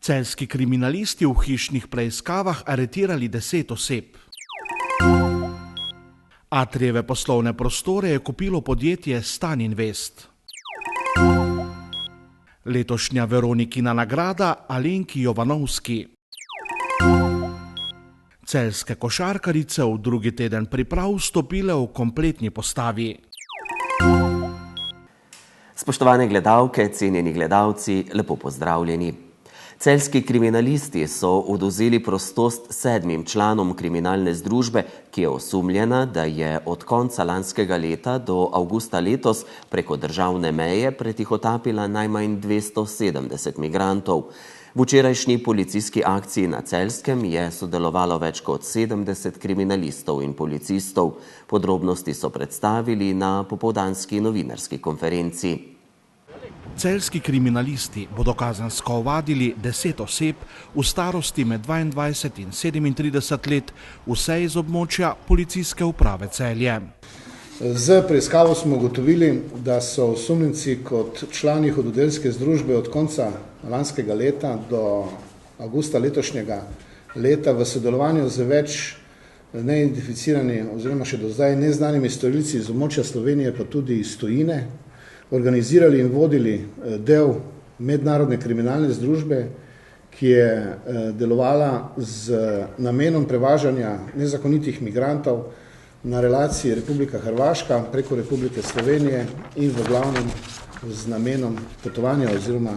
Celjski kriminalisti v hišnih preiskavah aretirali 10 oseb. Atrijeve poslovne prostore je kupilo podjetje Stan Invest. Letošnja Veronikina nagrada Alenki Jovanovski. Celjske košarkarice v drugi teden priprav vstopile v kompletni postavi. Spoštovane gledalke, cenjeni gledalci, lepo pozdravljeni. Celjski kriminalisti so odvzeli prostost 7 članom kriminalne združbe, ki je osumljena, da je od konca lanskega leta do avgusta letos preko državne meje pretihotapila najmanj 270 migrantov. V včerajšnji policijski akciji na Celjskem je sodelovalo več kot 70 kriminalistov in policistov. Podrobnosti so predstavili na popoldanski novinarski konferenci. Celjski kriminalisti bodo kazensko ovadili 10 oseb v starosti med 22 in 37 let, vse iz območja policijske uprave Celje. Z preiskavo smo ugotovili, da so osumljenci kot člani hudodelske združbe od konca lanskega leta do avgusta letošnjega leta v sodelovanju z več neidentificirani oziroma še do zdaj neznanimi storilci iz območja Slovenije, pa tudi iz tujine, organizirali in vodili del mednarodne kriminalne združbe, ki je delovala z namenom prevažanja nezakonitih migrantov na relaciji Republika Hrvaška preko Republike Slovenije in v glavnem z namenom potovanja oziroma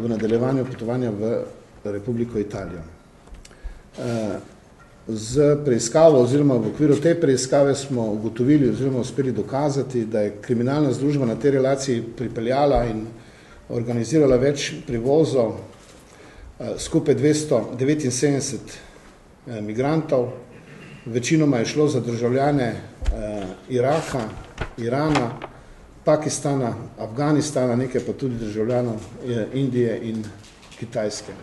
v nadaljevanju potovanja v Republiko Italijo. Z preiskavo oziroma v okviru te preiskave smo ugotovili oziroma uspeli dokazati, da je kriminalna združba na tej relaciji pripeljala in organizirala več prevozov, skupaj 279 migrantov. Večinoma je šlo za državljane Iraka, Irana, Pakistana, Afganistana, nekaj pa tudi državljanov Indije in Kitajske.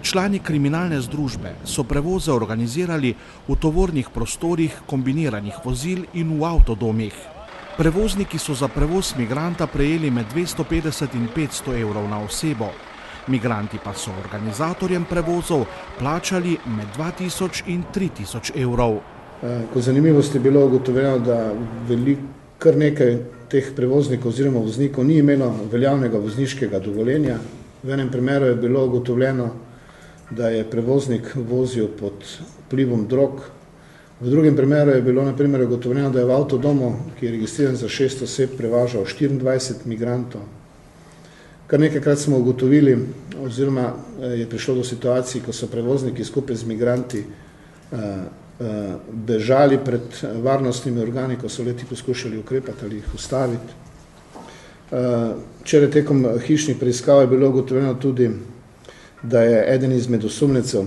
Člani kriminalne združbe so prevoze organizirali v tovornih prostorih kombiniranih vozil in v avtodomih. Prevozniki so za prevoz migranta prejeli med 250 in 500 evrov na osebo. Migranti pa so organizatorjem prevozov plačali med 2000 in 3000 evrov. Kot zanimivost je bilo ugotovljeno, da kar nekaj teh prevoznikov oziroma voznikov ni imelo veljavnega vozniškega dovoljenja. V enem primeru je bilo ugotovljeno, da je prevoznik vozil pod vplivom drog. V drugem primeru je bilo na primer ugotovljeno, da je v avtodomu, ki je registriran za 6 oseb, prevažal 24 migrantov. Kar nekajkrat smo ugotovili, oziroma je prišlo do situacij, ko so prevozniki skupaj z migranti bežali pred varnostnimi organi, ko so leti poskušali ukrepati ali jih ustaviti. Včeraj tekom hišnih preiskav je bilo ugotovljeno tudi, da je eden izmed osumljencev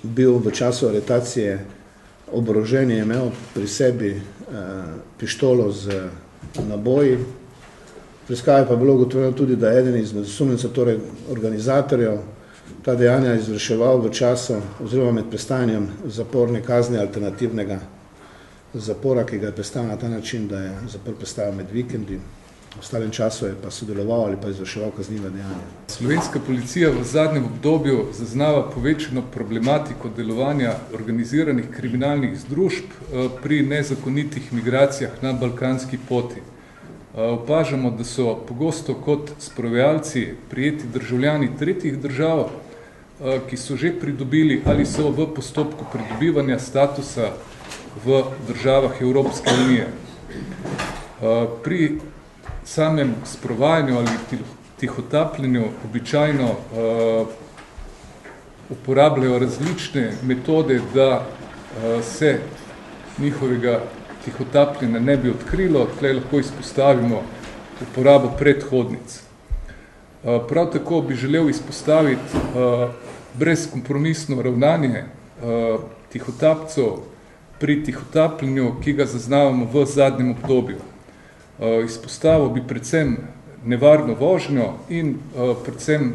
bil v času aretacije oborožen in je imel pri sebi pištolo z naboji. V preiskavi pa je bilo ugotovljeno tudi, da je eden izmed osumljencev, torej organizatorjev, ta dejanja izvrševal v času oziroma med prestajanjem zaporne kazni alternativnega zapora, ki ga je prestajal na ta način, da je zapor prestajal med vikendi. V ostalem času je pa sodeloval ali pa izvrševal kazniva dejanja. Slovenska policija v zadnjem obdobju zaznava povečano problematiko delovanja organiziranih kriminalnih združb pri nezakonitih migracijah na balkanski poti. Opažamo, da so pogosto kot sprovajalci prijeti državljani tretjih držav, ki so že pridobili ali so v postopku pridobivanja statusa v državah Evropske unije. Pri samem sprovajanju ali tihotapljenju običajno uporabljajo različne metode, da se njihovega tihotapljenja ne bi odkrilo. Tlej lahko izpostavimo uporabo predhodnic. Prav tako bi želel izpostaviti brezkompromisno ravnanje tihotapcev pri tihotapljenju, ki ga zaznavamo v zadnjem obdobju. Izpostavil bi predvsem nevarno vožnjo in predvsem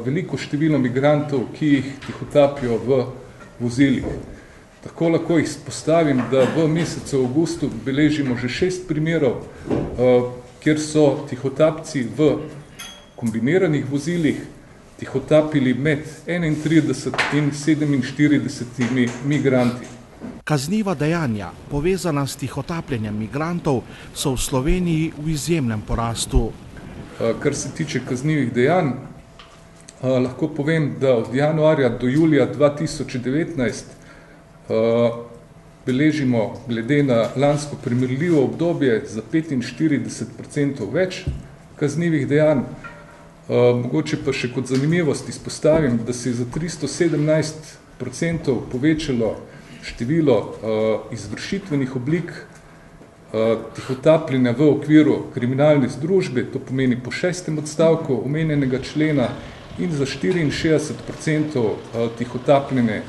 veliko število migrantov, ki jih tihotapijo v vozilih. Tako lahko izpostavim, da v mesecu avgustu beležimo že 6 primerov, kjer so tihotapci v kombiniranih vozilih tihotapili med 31 in 47 migranti. Kazniva dejanja, povezana s tihotapljenjem migrantov, so v Sloveniji v izjemnem porastu. Kar se tiče kaznivih dejanj, lahko povem, da od januarja do julija 2019 beležimo glede na lansko primerljivo obdobje za 45% več kaznivih dejanj. Mogoče pa še kot zanimivost izpostavim, da se je za 317% povečalo število izvršitvenih oblik tihotapljenja v okviru kriminalne združbe, to pomeni po 6. odstavku omenjenega člena, in za 64% tihotapljenje,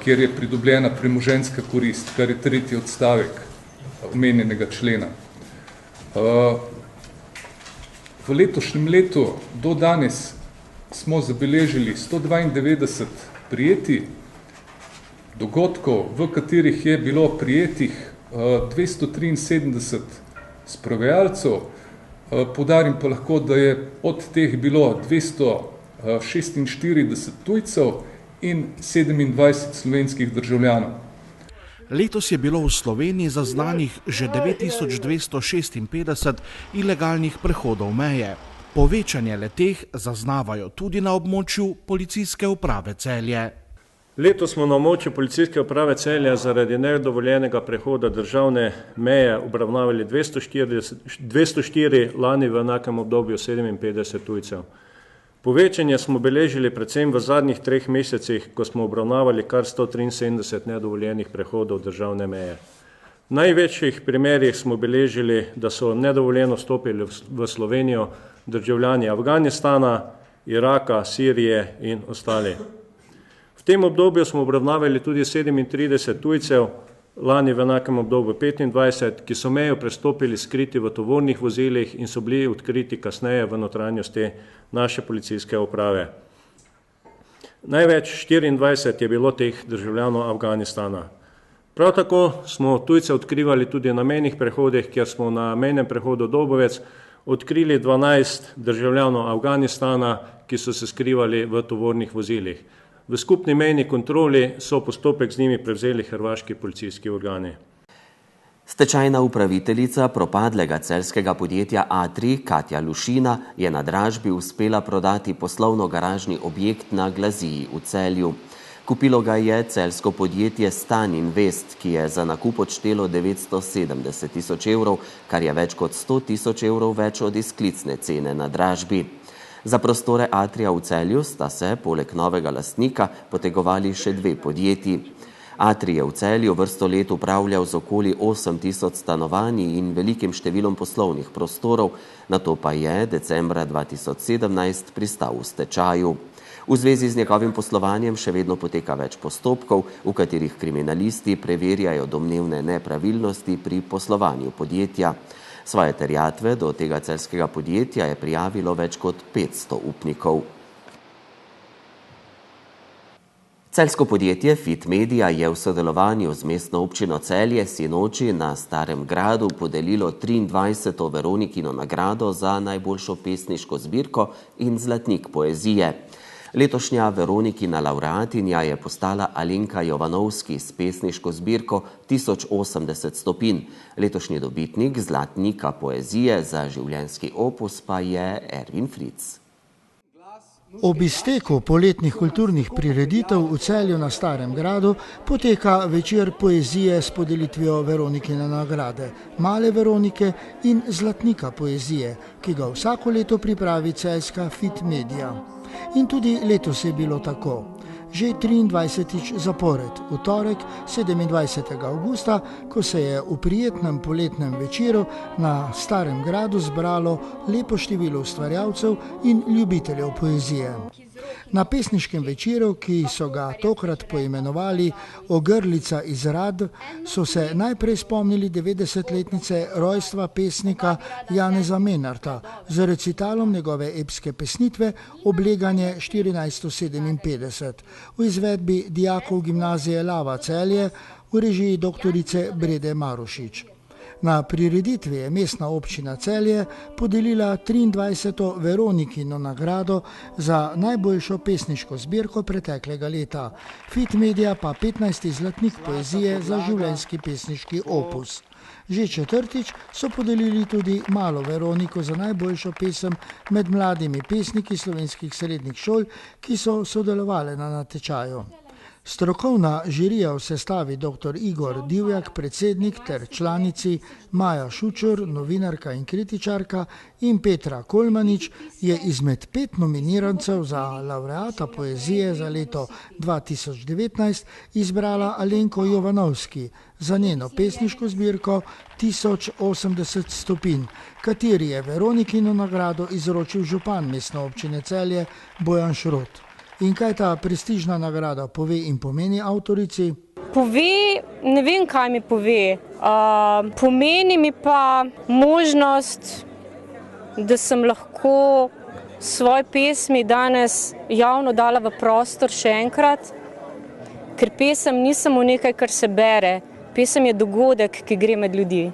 kjer je pridobljena premoženjska korist, kar je 3. odstavek omenjenega člena. V letošnjem letu do danes smo zabeležili 192 prijetij, dogodkov, v katerih je bilo prijetih 273 sprovajalcev. Poudarim pa lahko, da je od teh bilo 246 tujcev in 27 slovenskih državljanov. Letos je bilo v Sloveniji zaznanih že 9256 ilegalnih prehodov meje. Povečanje le-teh zaznavajo tudi na območju policijske uprave Celje. Letos smo na območju policijske uprave Celja zaradi nedovoljenega prehoda državne meje obravnavali 204, lani v enakem obdobju 57 tujcev. Povečanje smo beležili predvsem v zadnjih 3 mesecih, ko smo obravnavali kar 173 nedovoljenih prehodov državne meje. V največjih primerih smo beležili, da so nedovoljeno vstopili v Slovenijo državljani Afganistana, Iraka, Sirije in ostali. V tem obdobju smo obravnavali tudi 37 tujcev, lani v enakem obdobju 25, ki so mejo prestopili skriti v tovornih vozilih in so bili odkriti kasneje v notranjosti naše policijske uprave. Največ 24 je bilo teh državljanov Afganistana. Prav tako smo tujce odkrivali tudi na mejnih prehodih, kjer smo na mejnem prehodu Dobovec odkrili 12 državljanov Afganistana, ki so se skrivali v tovornih vozilih. V skupni mejni kontroli so postopek z njimi prevzeli hrvaški policijski organi. Stečajna upraviteljica propadlega celjskega podjetja Atri, Katja Lušina, je na dražbi uspela prodati poslovno-garažni objekt na Glaziji v Celju. Kupilo ga je celjsko podjetje Stan Invest, ki je za nakup odštelo 970 tisoč evrov, kar je več kot 100 tisoč evrov več od izklicne cene na dražbi. Za prostore Atrija v Celju sta se, poleg novega lastnika, potegovali še 2 podjetji. Atrij je v Celju vrsto let upravljal z okoli 8000 stanovanji in velikim številom poslovnih prostorov, nato pa je decembra 2017 pristal v stečaju. V zvezi z njegovim poslovanjem še vedno poteka več postopkov, v katerih kriminalisti preverjajo domnevne nepravilnosti pri poslovanju podjetja. Svoje terjatve do tega celjskega podjetja je prijavilo več kot 500 upnikov. Celjsko podjetje Fit Media je v sodelovanju z mestno občino Celje sinoči na Starem gradu podelilo 23. Veronikino nagrado za najboljšo pesniško zbirko in zlatnik poezije. Letošnja Veronikina lavreatinja je postala Alenka Jovanovski s pesniško zbirko 1080 stopinj. Letošnji dobitnik zlatnika poezije za življenjski opus pa je Ervin Fritz. Ob izteku poletnih kulturnih prireditev v Celju na Starem gradu poteka večer poezije s podelitvijo Veronikine nagrade, Male Veronike in zlatnika poezije, ki ga vsako leto pripravi celjska Fit Media. In tudi letos je bilo tako. Že 23. zapored, v torek 27. avgusta, ko se je v prijetnem poletnem večeru na Starem gradu zbralo lepo število ustvarjalcev in ljubiteljev poezije. Na pesniškem večeru, ki so ga tokrat poimenovali Ogrlica iz Rad, so se najprej spomnili 90-letnice rojstva pesnika Janeza Menarta z recitalom njegove epske pesnitve Obleganje 1457 v izvedbi dijakov gimnazije Lava Celje v režiji doktorice Brede Marušič. Na prireditvi je mestna občina Celje podelila 23. Veronikino nagrado za najboljšo pesniško zbirko preteklega leta. Fit Media pa 15. zlatnik poezije za življenjski pesniški opus. Že četrtič so podelili tudi malo Veroniko za najboljšo pesem med mladimi pesniki slovenskih srednjih šol, ki so sodelovali na natečaju. Strokovna žirija v sestavi dr. Igor Divjak, predsednik, ter članici Maja Šučur, novinarka in kritičarka, in Petra Kolmanič je izmed 5 nominirancev za lavreata poezije za leto 2019 izbrala Alenko Jovanovski za njeno pesniško zbirko 1080 stopinj, kateri je Veronikino nagrado izročil župan mestne občine Celje Bojan Šrot. In kaj ta prestižna nagrada pove in pomeni avtorici? Pove, ne vem, kaj mi pove. Pomeni mi pa možnost, da sem lahko svoje pesmi danes javno dala v prostor še enkrat, ker pesem ni samo nekaj, kar se bere. Pesem je dogodek, ki gre med ljudi.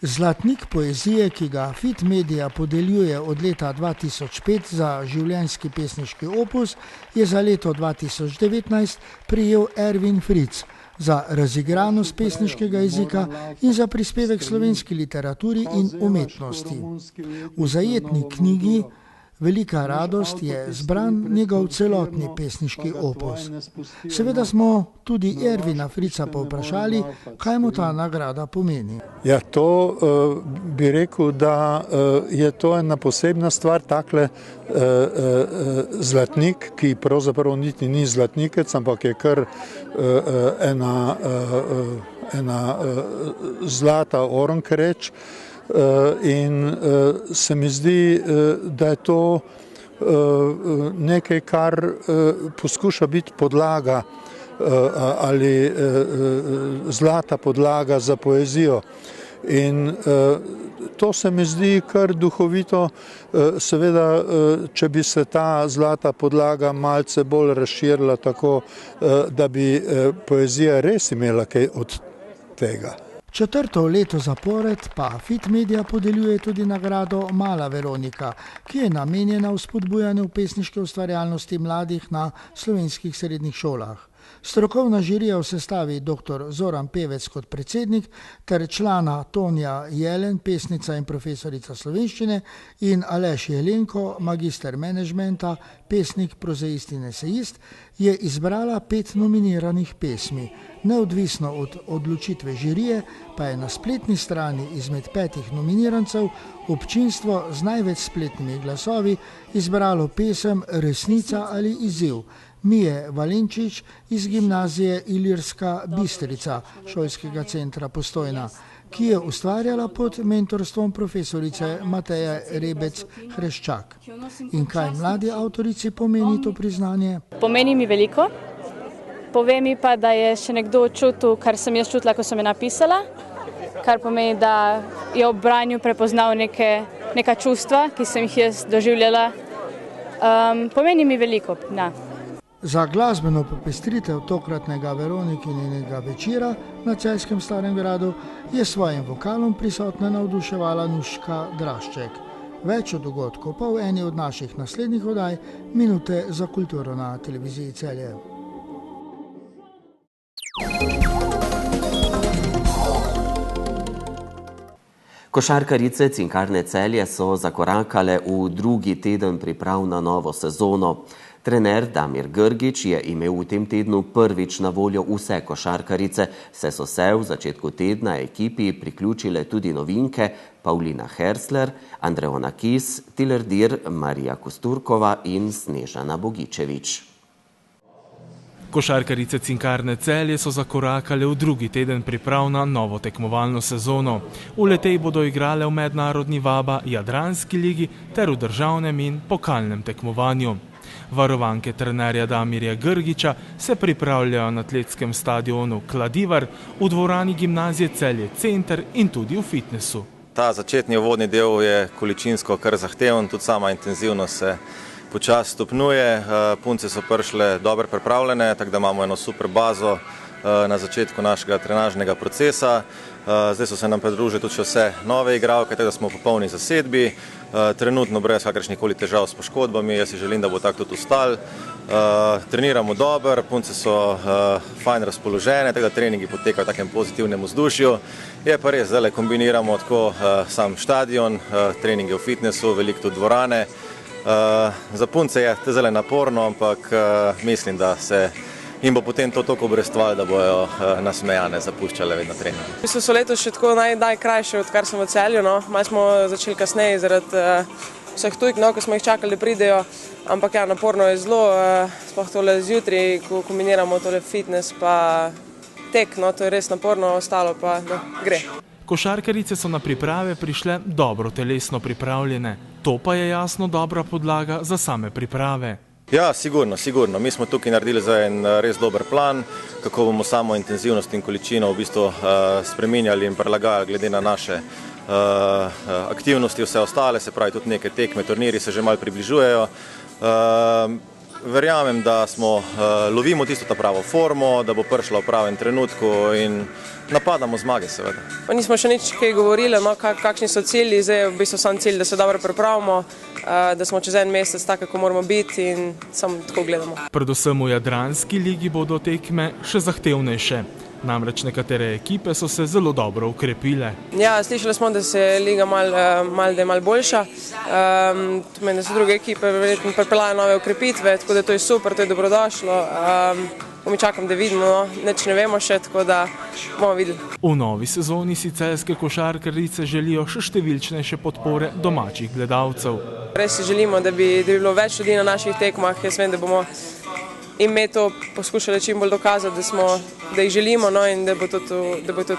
Zlatnik poezije, ki ga Fit Media podeljuje od leta 2005 za življenjski pesniški opus, je za leto 2019 prejel Ervin Fritz za razigranost pesniškega jezika in za prispevek slovenski literaturi in umetnosti. V zajetni knjigi Velika radost je zbran njegov celotni pesniški opus. Seveda smo tudi Ervina Frica povprašali, kaj mu ta nagrada pomeni. Ja, to bi rekel, da je to ena posebna stvar, takle zlatnik, ki pravzaprav niti ni zlatnikec, ampak je kar ena zlata oronkereč. In se mi zdi, da je to nekaj, kar poskuša biti podlaga ali zlata podlaga za poezijo. In to se mi zdi kar duhovito, seveda, če bi se ta zlata podlaga malce bolj razširila tako, da bi poezija res imela kaj od tega. Četrto leto zapored pa Fit Media podeljuje tudi nagrado Mala Veronika, ki je namenjena vzpodbujanju pesniške ustvarjalnosti mladih na slovenskih srednjih šolah. Strokovna žirija v sestavi dr. Zoran Pevec kot predsednik ter člana Tonja Jelen, pesnica in profesorica slovenščine, in Aleš Jelenko, magister menedžmenta, pesnik, prozaist in esejist, je izbrala 5 nominiranih pesmi. Neodvisno od odločitve žirije pa je na spletni strani izmed 5 nominirancev občinstvo z največ spletnimi glasovi izbralo pesem Resnica ali izziv Mije Valenčič iz gimnazije Ilirska Bistrica šolskega centra Postojna, ki je ustvarjala pod mentorstvom profesorice Mateje Rebec-Hreščak. In kaj mladi avtorici pomeni to priznanje? Pomeni mi veliko. Pove mi pa, da je še nekdo čutil, kar sem jaz čutila, ko sem je napisala, kar pomeni, da je ob branju prepoznal neka čustva, ki sem jih jaz doživljala. Pomeni mi veliko, da. Za glasbeno popestritev tokratnega Veronikinega večera na celjskem Starem gradu je svojim vokalom prisotna navduševala Nuška Drašček. Več o dogodku pa v eni od naših naslednjih oddaj Minute za kulturo na televiziji Celje. Košarkarice Cinkarne Celje so zakorakale v drugi teden priprav na novo sezono. Trener Damir Grgič je imel v tem tednu prvič na voljo vse košarkarice, saj so se v začetku tedna ekipi priključile tudi novinke Paulina Hersler, Andreona Kis, Tilerdir, Marija Kosturkova in Snežana Bogičevič. Košarkarice Cinkarne Celje so zakorakale v drugi teden priprav na novo tekmovalno sezono. V letej bodo igrale v mednarodni VABA, Jadranski ligi ter v državnem in pokalnem tekmovanju. Varovanke trenerja Damirja Grgiča se pripravljajo na atletskem stadionu Kladivar, v dvorani gimnazije Celje Center in tudi v fitnesu. Ta začetni uvodni del je količinsko kar zahteven, tudi sama intenzivnost se počasi stopnjuje. Punce so prišle dobro pripravljene, tako da imamo eno super bazo, na začetku našega trenažnega procesa. Zdaj so se nam pridružili tudi še vse nove igralke, tako da smo v popolni zasedbi. Trenutno brez kakršnihkoli težav s poškodbami, jaz si želim, da bo tako tudi ostalo. Treniramo dobro, punce so fajn razpoložene, tako da treningi potekajo v takem pozitivnem vzdušju. Je pa res, zdaj kombiniramo tako sam štadion, treninge v fitnessu, veliko tudi dvorane. Za punce je zdaj naporno, ampak mislim, da se jim bo potem to toliko obrestvalo, da bojo nasmejane zapuščale vedno trening. V bistvu so letos še tako najkrajše, odkar sem v Celju, no. Malo smo začeli kasneje zaradi vseh tujk, no, ko smo jih čakali, da pridejo, ampak ja, naporno je zelo, sploh tole zjutraj, ko kombiniramo tole fitness pa tek, no, to je res naporno, ostalo pa no, gre. Košarkarice so na priprave prišle dobro telesno pripravljene, to pa je jasno dobra podlaga za same priprave. Ja, sigurno. Mi smo tukaj naredili za en res dober plan, kako bomo samo intenzivnost in količino v bistvu spreminjali in prilagajali glede na naše aktivnosti, vse ostale, se pravi tudi neke tekme, turniri se že malo približujejo. Verjamem, da lovimo tisto ta pravo formo, da bo prišla v pravem trenutku in napadamo zmage seveda. Pa nismo še nič kaj govorili, no, kakšni so cilji, zdaj je v bistvu sam cilj, da se dobro pripravimo, da smo čez en mesec tako, kako moramo biti in samo tako gledamo. Predvsem v Jadranski ligi bodo tekme še zahtevnejše. Namreč nekatere ekipe so se zelo dobro ukrepile. Ja, slišali smo, da se je liga da je malo boljša. To meni, da so druge ekipe verjetno pripeljale nove ukrepitve, tako da to je super, to je dobrodošlo. Mi čakam, da vidimo, no, nič ne vemo še, tako da bomo videli. V novi sezoni si celjske košarkarice želijo še številčnejše podpore domačih gledalcev. Res si želimo, da bi bilo več ljudi na naših tekmah. Jaz vem, da bomo in me to poskušali čim bolj dokazati, da jih želimo, no, in da bo tudi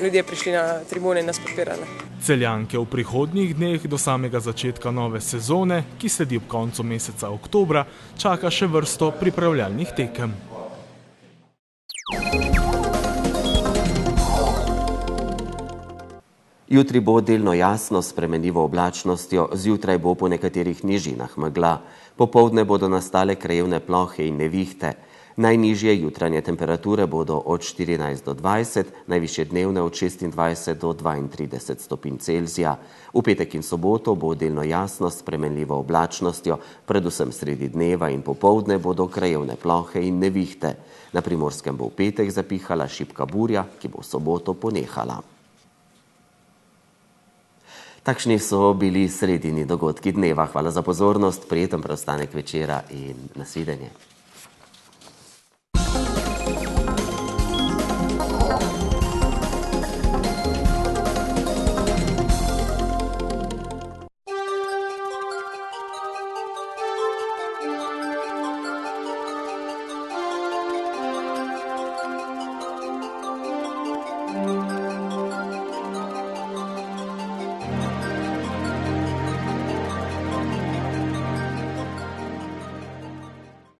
ljudje prišli na tribune in nas podpirali. Celjanke v prihodnjih dneh do samega začetka nove sezone, ki sledi ob koncu meseca oktobra, čaka še vrsto pripravljalnih tekem. Jutri bo delno jasno s spremenljivo oblačnostjo, zjutraj bo po nekaterih nižinah megla. Popoldne bodo nastale krajevne plohe in nevihte. Najnižje jutranje temperature bodo od 14 do 20, najvišje dnevne od 26 do 32 stopinj Celzija. V petek in soboto bo delno jasno s spremenljivo oblačnostjo, predvsem sredi dneva in popoldne bodo krajevne plohe in nevihte. Na Primorskem bo v petek zapihala šibka burja, ki bo v soboto ponehala. Takšni so bili sredini dogodki dneva. Hvala za pozornost, prijeten preostanek večera in nasvidenje.